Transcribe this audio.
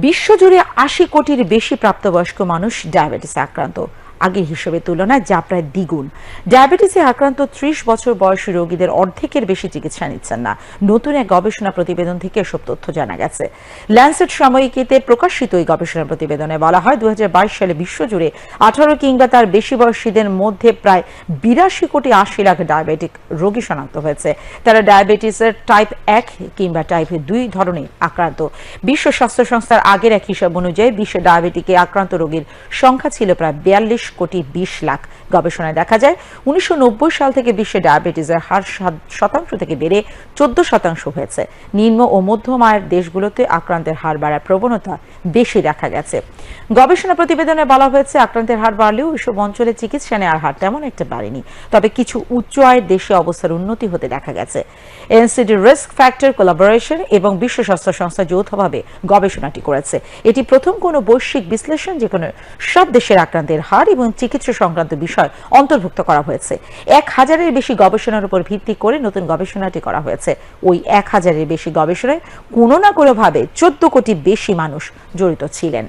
বিশ্বজুড়ে ৮০ কোটির বেশি প্রাপ্তবয়স্ক মানুষ ডায়াবেটিসে আক্রান্ত। আগের হিসেবে তুলনায় যা প্রায় দ্বিগুণ। ডায়াবেটিসে আক্রান্ত ৩০ বছর বয়সী রোগীদের অর্ধেকের বেশি চিকিৎসা নিচ্ছেন না। নতুন এক গবেষণা প্রতিবেদন থেকে এসব তথ্য জানা গেছে। ল্যান্সেট সাময়িকীতে প্রকাশিত এই গবেষণা প্রতিবেদনে বলা হয় ২০২২ সালে বিশ্বজুড়ে ১৮ কিংবা তার বেশি বয়সীদের মধ্যে প্রায় ৮২ কোটি ৮০ লাখ ডায়াবেটিক রোগী শনাক্ত হয়েছে। তারা ডায়াবেটিসের টাইপ ১ কিংবা টাইপ ২ ধরনের আক্রান্ত। বিশ্ব স্বাস্থ্য সংস্থার আগের এক হিসাব অনুযায়ী বিশ্বে ডায়াবেটিকে আক্রান্ত রোগীর সংখ্যা ছিল প্রায় ৪২ কোটি ২০ লাখ। গবেষণায় দেখা যায় ১৯৯০ সাল থেকে বিশ্বে ডায়াবেটিসের হার ৭% থেকে বেড়ে ১৪% হয়েছে। নিম্ন ও মধ্যম আয়ের দেশগুলোতে আক্রান্তের হার বাড়ার প্রবণতা বেশি দেখা গেছে। গবেষণা প্রতিবেদনে বলা হয়েছে আক্রান্তের হার বাড়লেও এসব অঞ্চলে চিকিৎসা নেওয়ার হার তেমন একটা বাড়েনি। তবে কিছু উচ্চ আয়ের দেশে অবস্থার উন্নতি হতে দেখা গেছে। এনসিডি রিস্ক ফ্যাক্টর কোলাবোরেশন এবং বিশ্ব স্বাস্থ্য সংস্থা যৌথভাবে গবেষণাটি করেছে। এটি প্রথম কোনো বৈশ্বিক বিশ্লেষণ যেখানে সব দেশের আক্রান্তের হার এবং চিকিৎসা সংক্রান্ত বিষয় অন্তর্ভুক্ত করা হয়েছে। ১,০০০-এর বেশি গবেষণার উপর ভিত্তি করে নতুন গবেষণাটি করা হয়েছে। ওই ১,০০০-এর বেশি গবেষণায় কোনো না কোনোভাবে ১৪ কোটি বেশি মানুষ জড়িত ছিলেন।